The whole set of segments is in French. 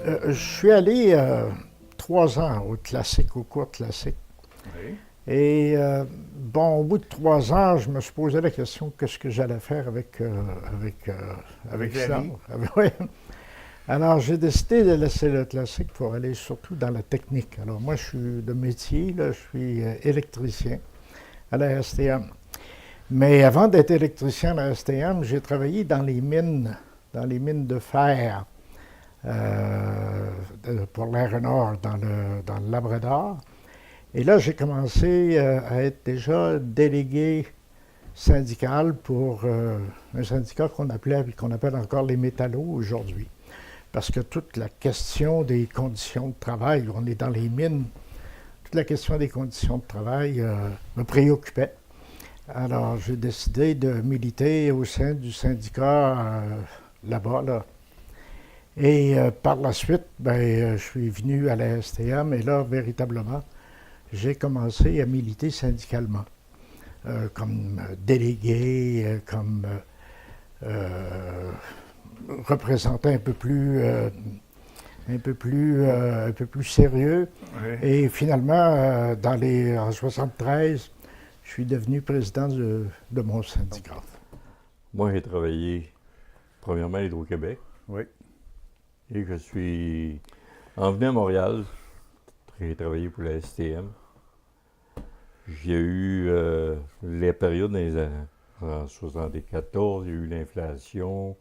Je suis allé 3 ans au cours classique. Oui. Et bon, au bout de 3 ans, je me suis posé la question qu'est-ce que j'allais faire avec, Avec avec la ça. vie. Ouais. Alors, j'ai décidé de laisser le classique pour aller surtout dans la technique. Alors, moi, je suis de métier, là, je suis électricien à la STM. Mais avant d'être électricien à la STM, j'ai travaillé dans les mines de fer pour l'Air Nord dans le Labrador. Et là, j'ai commencé à être déjà délégué syndical pour un syndicat qu'on appelle encore les métallos aujourd'hui. Parce que toute la question des conditions de travail, on est dans les mines, toute la question des conditions de travail me préoccupait. Alors, j'ai décidé de militer au sein du syndicat là-bas, là. Et par la suite, je suis venu à la STM et là, véritablement, j'ai commencé à militer syndicalement, comme délégué, comme euh, représentant un peu plus sérieux. Oui. Et finalement, en 73, je suis devenu président de mon syndicat. Moi, j'ai travaillé premièrement à Hydro-Québec Oui. et je suis en venant à Montréal. J'ai travaillé pour la STM. J'ai eu les périodes en 74, il y a eu l'inflation,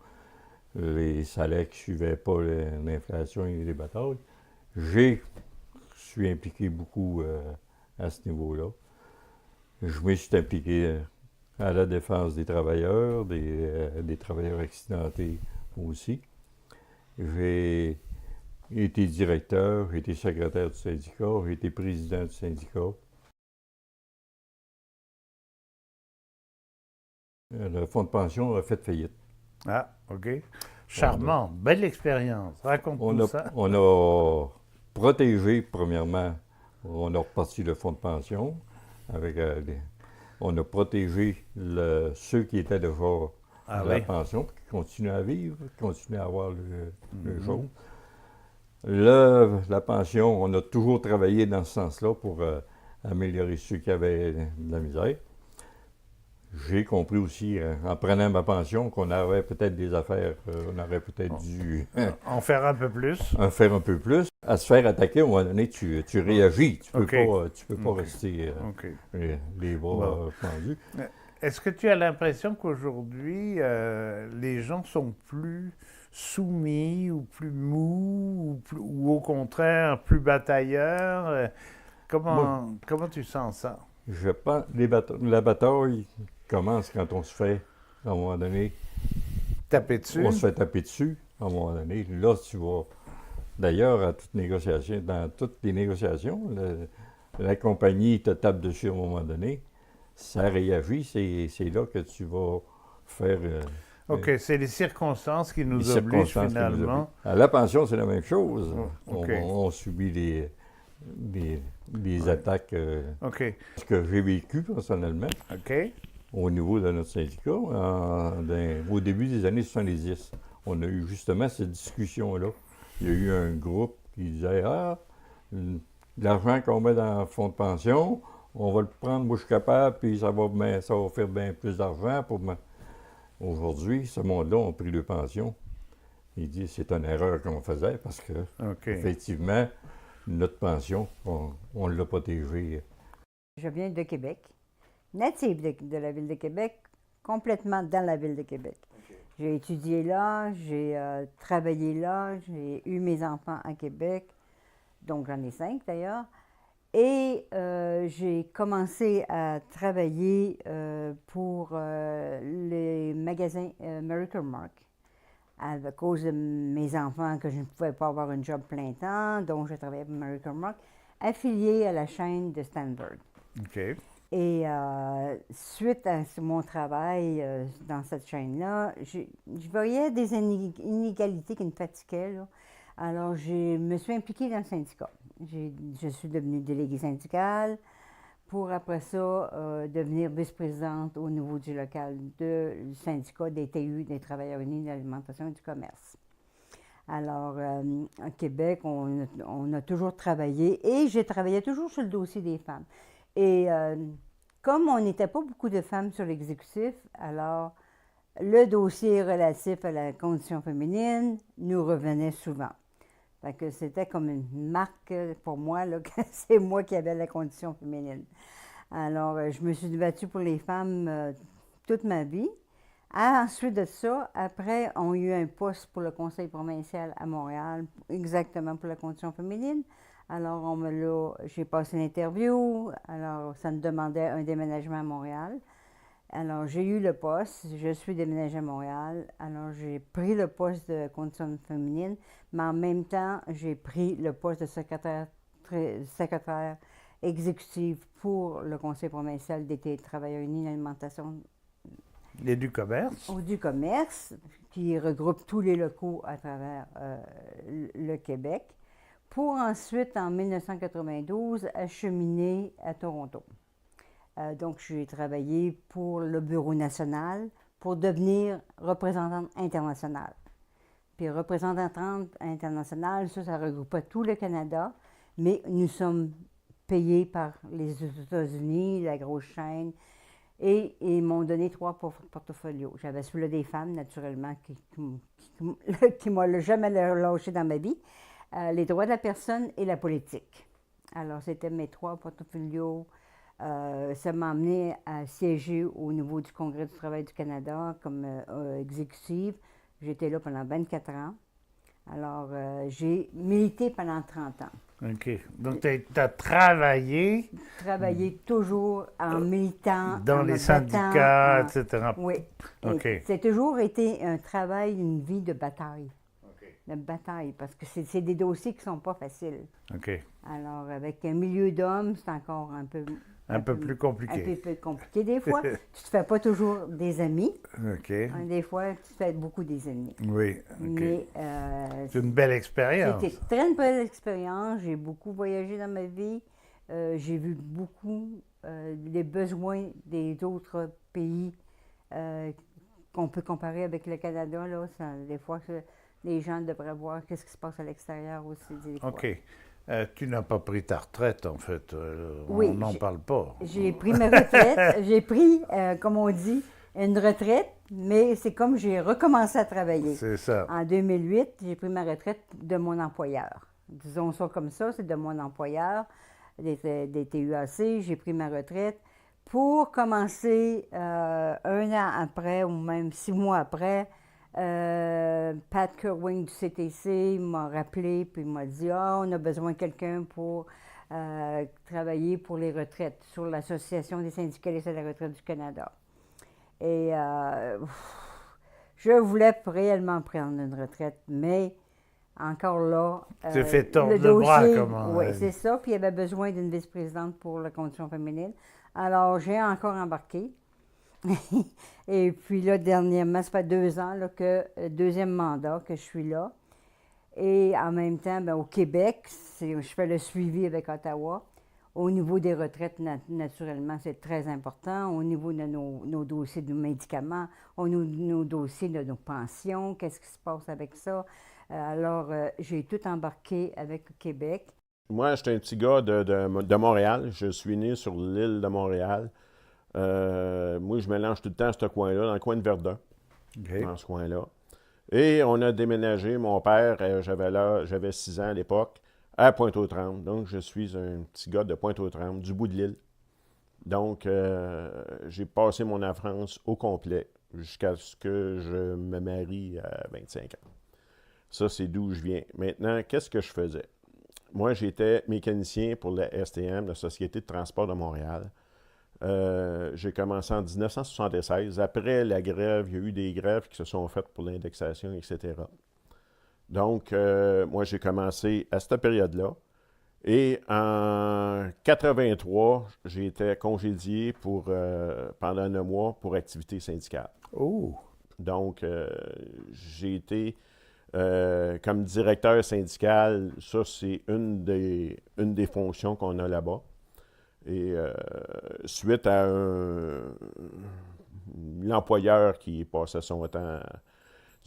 les salaires qui ne suivaient pas l'inflation et les batailles. Je suis impliqué beaucoup à ce niveau-là. Je me suis impliqué à la défense des travailleurs accidentés aussi. J'ai été directeur, j'ai été secrétaire du syndicat, j'ai été président du syndicat. Le fonds de pension a fait faillite. Ah, OK. On a, Charmant. Belle expérience. on Raconte-nous a, ça. on a protégé, premièrement, on a reparti le fonds de pension. On a protégé ceux qui étaient déjà Ah à la oui. pension, qui continuaient à vivre, qui continuaient à avoir le Mhm. jour. La pension, on a toujours travaillé dans ce sens-là pour améliorer ceux qui avaient de la misère. J'ai compris aussi, en prenant ma pension, qu'on avait peut-être des affaires, on aurait peut-être On, dû en faire un peu plus. en faire un peu plus. À se faire attaquer, à un moment donné, tu Oh, réagis. OK. Tu peux pas OK. rester OK. les Bon. bras pendus. Est-ce que tu as l'impression qu'aujourd'hui, les gens sont plus soumis ou plus mous ou au contraire plus batailleurs? Moi, Comment tu sens ça? je pense la bataille commence quand on se fait, à un moment donné, Taper on dessus? se fait taper dessus. À un moment donné, là, tu vas. D'ailleurs, dans toutes les négociations, la compagnie te tape dessus à un moment donné, ça réagit, c'est là que tu vas faire OK, c'est les circonstances qui les nous obligent circonstances qui nous obligent. finalement. À la pension, c'est la même chose. Oh, OK, On subit les ouais. attaques OK, ce que j'ai vécu personnellement OK. au niveau de notre syndicat au début des années 70. On a eu justement cette discussion-là. Il y a eu un groupe qui disait ah, l'argent qu'on met dans le fonds de pension, on va le prendre, moi je suis capable, puis ça va faire bien plus d'argent pour moi. Aujourd'hui, ce monde-là a pris le pension. Il dit c'est une erreur qu'on faisait parce que, OK. effectivement, notre pension, on l'a protégée. Je viens de Québec, native de la ville de Québec, complètement dans la ville de Québec. J'ai étudié là, j'ai travaillé là, j'ai eu mes enfants à Québec, donc j'en ai 5 d'ailleurs. Et j'ai commencé à travailler pour les magasins Miracle Mark à cause de mes enfants que je ne pouvais pas avoir un job plein temps, donc je travaillais pour Miracle Mark, affilié à la chaîne de Stanford. OK. Et suite à mon travail dans cette chaîne-là, je voyais des inégalités qui me fatiguaient, là. Alors, je me suis impliquée dans le syndicat. Je suis devenue déléguée syndicale pour, après ça, devenir vice-présidente au niveau du local du syndicat des TU, des Travailleurs unis de l'alimentation et du commerce. Alors, à Québec, on a toujours travaillé et j'ai travaillé toujours sur le dossier des femmes. Et comme on n'était pas beaucoup de femmes sur l'exécutif, alors le dossier relatif à la condition féminine nous revenait souvent. Fait que c'était comme une marque pour moi, là, que c'est moi qui avais la condition féminine. Alors, je me suis battue pour les femmes toute ma vie. Ensuite de ça, après, on a eu un poste pour le conseil provincial à Montréal, exactement pour la condition féminine. Alors, j'ai passé l'interview, alors ça me demandait un déménagement à Montréal. Alors, j'ai eu le poste, je suis déménagée à Montréal. Alors, j'ai pris le poste de condition féminine, mais en même temps, j'ai pris le poste de secrétaire exécutive pour le conseil provincial des travailleurs unis en alimentation Et du commerce. du commerce, qui regroupe tous les locaux à travers le Québec, pour ensuite, en 1992, acheminer à Toronto. Donc, j'ai travaillé pour le Bureau national pour devenir représentante internationale. Puis, représentante internationale, ça regroupait tout le Canada, mais nous sommes payés par les États-Unis, la grosse chaîne, et ils m'ont donné 3 portfolios. J'avais celui des femmes, naturellement, qui m'a jamais lâché dans ma vie, les droits de la personne et la politique. Alors, c'était mes 3 portfolios. Ça m'a amené à siéger au niveau du Congrès du travail du Canada comme exécutive. J'étais là pendant 24 ans. Alors, j'ai milité pendant 30 ans. OK. Donc, tu as travaillé Travaillé toujours en militant, dans en les me syndicats, battant, etc. oui. OK. Et c'est toujours été un travail, une vie de bataille. De bataille, parce que c'est des dossiers qui ne sont pas faciles. OK. Alors, avec un milieu d'hommes, c'est encore Un peu plus compliqué. Un peu plus compliqué. Des fois, tu ne te fais pas toujours des amis. OK. Des fois, tu te fais beaucoup des ennemis. Oui, OK. Mais C'est une belle expérience. c'était une très belle expérience. J'ai beaucoup voyagé dans ma vie. J'ai vu beaucoup les besoins des autres pays qu'on peut comparer avec le Canada. Là. Des fois, les gens devraient voir qu'est-ce qui se passe à l'extérieur aussi. Des fois. OK. Tu n'as pas pris ta retraite, en fait. Oui, On n'en parle pas. J'ai pris ma retraite. J'ai pris, comme on dit, une retraite, mais c'est comme j'ai recommencé à travailler. C'est ça. En 2008, j'ai pris ma retraite de mon employeur. Disons ça comme ça, c'est de mon employeur, des TUAC. J'ai pris ma retraite pour commencer 1 an après, ou même 6 mois après. Pat Kerwin du CTC m'a rappelé puis m'a dit « Ah, on a besoin de quelqu'un pour travailler pour les retraites sur l'Association des syndicalistes à la retraite du Canada. » Et je voulais réellement prendre une retraite, mais encore là... Tu fait tordre le bras, comment? Oui, c'est ça. Puis il y avait besoin d'une vice-présidente pour la condition féminine. Alors, j'ai encore embarqué. Et puis là, dernièrement, ça fait 2 ans là, deuxième mandat que je suis là. Et en même temps, bien, au Québec, je fais le suivi avec Ottawa. Au niveau des retraites, naturellement, c'est très important. Au niveau de nos dossiers de médicaments, au niveau de nos dossiers de nos pensions, qu'est-ce qui se passe avec ça? Alors, j'ai tout embarqué avec Québec. Moi, j'étais un petit gars de Montréal. Je suis né sur l'île de Montréal. Moi, je mélange tout le temps ce coin-là, dans le coin de Verdun, OK. dans ce coin-là. Et on a déménagé. Mon père, j'avais 6 ans à l'époque, à Pointe-aux-Trembles. Donc, je suis un petit gars de Pointe-aux-Trembles, du bout de l'île. Donc, j'ai passé mon enfance au complet jusqu'à ce que je me marie à 25 ans. Ça, c'est d'où je viens. Maintenant, qu'est-ce que je faisais? Moi, j'étais mécanicien pour la STM, la Société de transport de Montréal. J'ai commencé en 1976. Après la grève, il y a eu des grèves qui se sont faites pour l'indexation, etc. Donc, moi, j'ai commencé à cette période-là. Et en 83, j'ai été congédié pendant 9 mois pour activité syndicale. Oh! Donc, j'ai été comme directeur syndical. Ça, c'est une des fonctions qu'on a là-bas. Et suite à l'employeur qui passait son temps,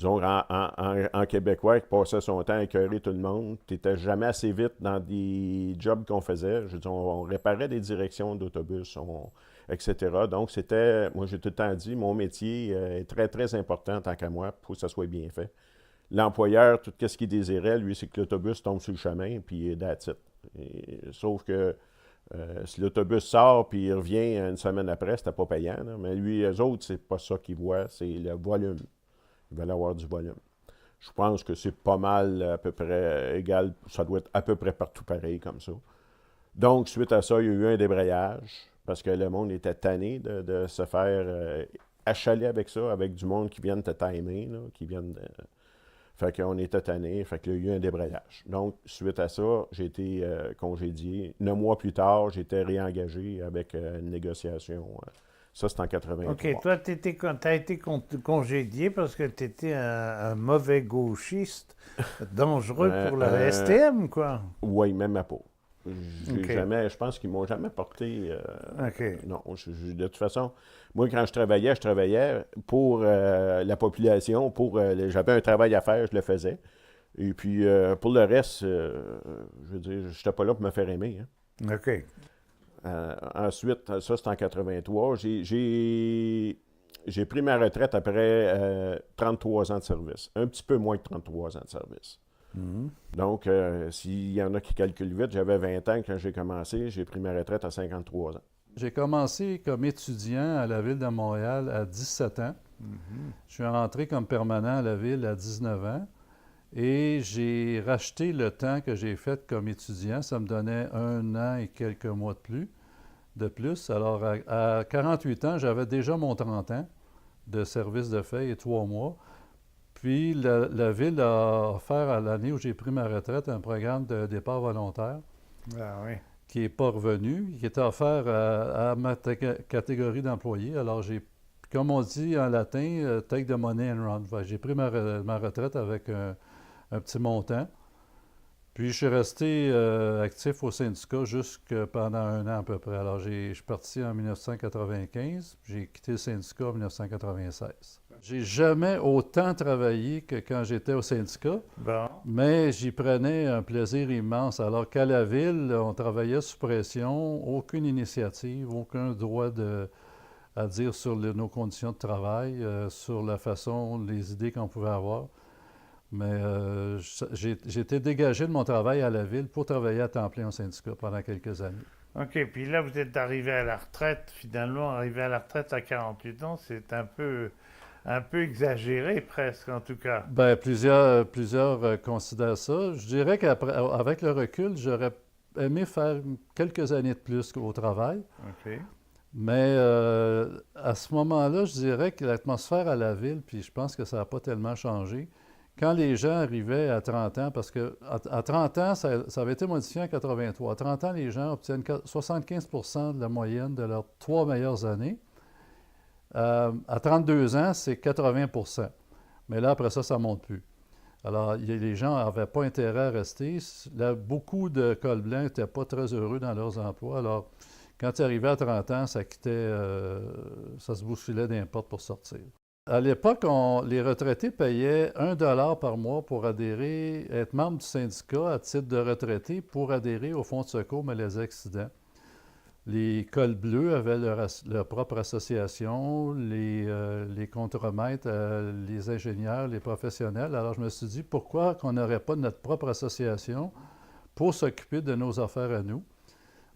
disons, en québécois qui passait son temps à écœurer tout le monde. Tu n'étais jamais assez vite dans des jobs qu'on faisait. Je veux dire, on réparait des directions d'autobus, etc. Donc, moi, j'ai tout le temps dit, mon métier est très, très important tant qu'à moi pour que ça soit bien fait. L'employeur, tout ce qu'il désirait, lui, c'est que l'autobus tombe sur le chemin, puis that's it. Sauf que si l'autobus sort puis il revient une semaine après, c'était pas payant. Là. Mais lui, eux autres, c'est pas ça qu'ils voient, c'est le volume. Ils veulent avoir du volume. Je pense que c'est pas mal à peu près égal. Ça doit être à peu près partout pareil comme ça. Donc, suite à ça, il y a eu un débrayage parce que le monde était tanné de se faire achaler avec ça, avec du monde qui viennent te timer, là, qui viennent... Fait qu'on était tanné, fait qu'il y a eu un débrayage. Donc, suite à ça, j'ai été congédié. 9 mois plus tard, j'ai été réengagé avec une négociation. Ça, c'est en 83. OK, toi, tu as été congédié parce que tu étais un mauvais gauchiste, dangereux pour le STM, quoi. Oui, même à peau. OK. Je pense qu'ils m'ont jamais porté. OK. Non, de toute façon, moi, quand je travaillais pour la population, j'avais un travail à faire, je le faisais. Et puis, pour le reste, je veux dire, je n'étais pas là pour me faire aimer. Hein. OK. Ensuite, ça, c'est en 83. J'ai pris ma retraite après 33 ans de service. Un petit peu moins de 33 ans de service. Donc, s'il y en a qui calculent vite, j'avais 20 ans quand j'ai commencé. J'ai pris ma retraite à 53 ans. J'ai commencé comme étudiant à la Ville de Montréal à 17 ans. Je suis rentré comme permanent à la Ville à 19 ans. Et j'ai racheté le temps que j'ai fait comme étudiant. Ça me donnait 1 an et quelques mois de plus. Alors, à 48 ans, j'avais déjà mon 30 ans de service de fait et 3 mois. Puis, la Ville a offert à l'année où j'ai pris ma retraite un programme de départ volontaire Ah oui. qui n'est pas revenu, qui était offert à ma catégorie d'employés. Alors, comme on dit en latin, take the money and run. J'ai pris ma retraite avec un petit montant. Puis, je suis resté actif au syndicat jusque pendant 1 an à peu près. Alors, je suis parti en 1995, j'ai quitté le syndicat en 1996. J'ai jamais autant travaillé que quand j'étais au syndicat, Bon. mais j'y prenais un plaisir immense. Alors qu'à la Ville, on travaillait sous pression, aucune initiative, aucun droit à dire sur nos conditions de travail, sur la façon, les idées qu'on pouvait avoir. Mais j'ai été dégagé de mon travail à la Ville pour travailler à temps plein au syndicat pendant quelques années. OK, puis là, vous êtes arrivé à la retraite, finalement, arrivé à la retraite à 48 ans, c'est un peu exagéré presque, en tout cas. Bien, plusieurs considèrent ça. Je dirais qu'avec le recul, j'aurais aimé faire quelques années de plus au travail. OK. Mais à ce moment-là, je dirais que l'atmosphère à la Ville, puis je pense que ça n'a pas tellement changé. Quand les gens arrivaient à 30 ans, parce qu'à 30 ans, ça avait été modifié en 83. À 30 ans, les gens obtiennent 75 de la moyenne de leurs 3 meilleures années. À 32 ans, c'est 80 %. Mais là, après ça, ça ne monte plus. Alors, les gens n'avaient pas intérêt à rester. Là, beaucoup de cols blancs n'étaient pas très heureux dans leurs emplois. Alors, quand tu arrivais à 30 ans, ça quittait, ça se bousculait d'importe pour sortir. À l'époque, les retraités payaient 1 $ par mois pour adhérer, être membre du syndicat à titre de retraité pour adhérer au Fonds de secours mais les accidents. Les cols bleus avaient leur propre association, les contremaîtres, les ingénieurs, les professionnels. Alors, je me suis dit, pourquoi qu'on n'aurait pas notre propre association pour s'occuper de nos affaires à nous?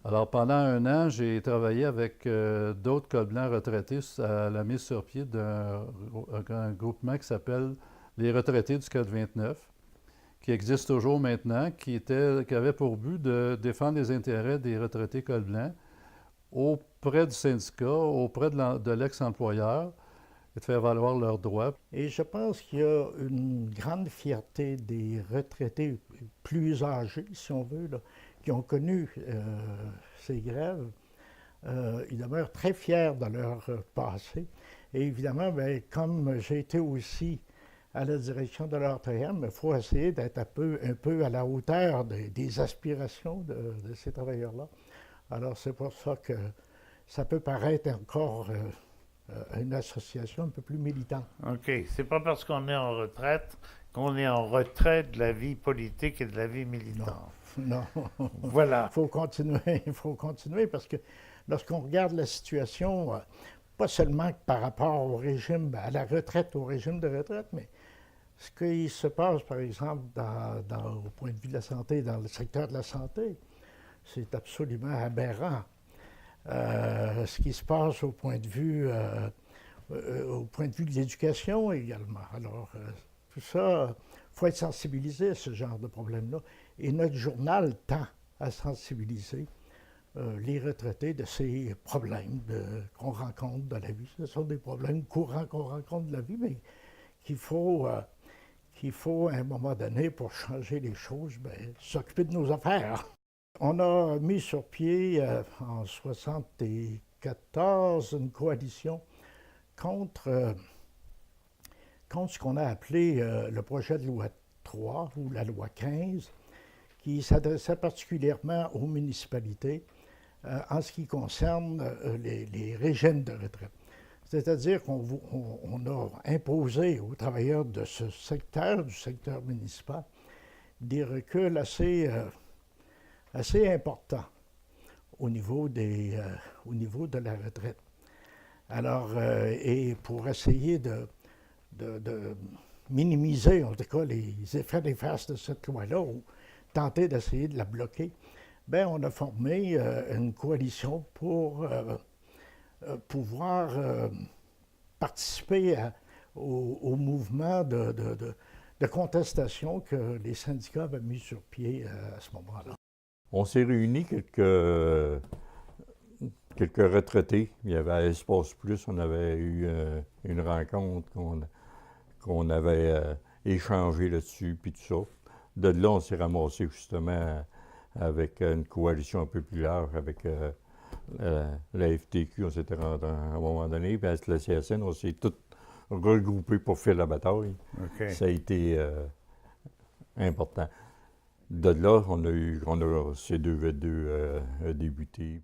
Alors, pendant 1 an, j'ai travaillé avec d'autres cols blancs retraités à la mise sur pied d'un groupement qui s'appelle les retraités du Code 29, qui existe toujours maintenant, qui avait pour but de défendre les intérêts des retraités cols blancs auprès du syndicat, auprès de l'ex-employeur, et de faire valoir leurs droits. Et je pense qu'il y a une grande fierté des retraités plus âgés, si on veut, là, qui ont connu ces grèves. Ils demeurent très fiers de leur passé. Et évidemment, bien, comme j'ai été aussi à la direction de l'RTM, il faut essayer d'être un peu à la hauteur des aspirations de ces travailleurs-là. Alors, c'est pour ça que ça peut paraître encore une association un peu plus militante. OK. C'est pas parce qu'on est en retraite qu'on est en retrait de la vie politique et de la vie militante. Non, Voilà. il faut continuer parce que lorsqu'on regarde la situation, pas seulement par rapport au régime, à la retraite, au régime de retraite, mais ce qui se passe, par exemple, au point de vue de la santé, dans le secteur de la santé, c'est absolument aberrant. Ce qui se passe au point de vue de l'éducation également. Alors, tout ça, il faut être sensibilisé à ce genre de problème-là. Et notre journal tend à sensibiliser les retraités de ces problèmes qu'on rencontre dans la vie. Ce sont des problèmes courants qu'on rencontre de la vie, mais qu'il faut, à un moment donné, pour changer les choses, s'occuper de nos affaires. On a mis sur pied en 1974 une coalition contre ce qu'on a appelé le projet de loi 3 ou la loi 15, qui s'adressait particulièrement aux municipalités en ce qui concerne les régimes de retraite. C'est-à-dire qu'on a imposé aux travailleurs de ce secteur, du secteur municipal, des reculs assez importants au niveau de la retraite. Alors, et pour essayer de minimiser, en tout cas, les effets néfastes de cette loi-là, ou tenter d'essayer de la bloquer, on a formé une coalition pour pouvoir participer au mouvement de contestation que les syndicats avaient mis sur pied à ce moment-là. On s'est réunis quelques retraités. Il y avait à Espace Plus, on avait eu une rencontre qu'on avait échangé là-dessus, puis tout ça. De là, on s'est ramassé justement avec une coalition un peu plus large, avec la FTQ, on s'était rendu à un moment donné, puis avec la CSN, on s'est tous regroupés pour faire la bataille. OK. Ça a été important. De là, on a C2V2 débuté.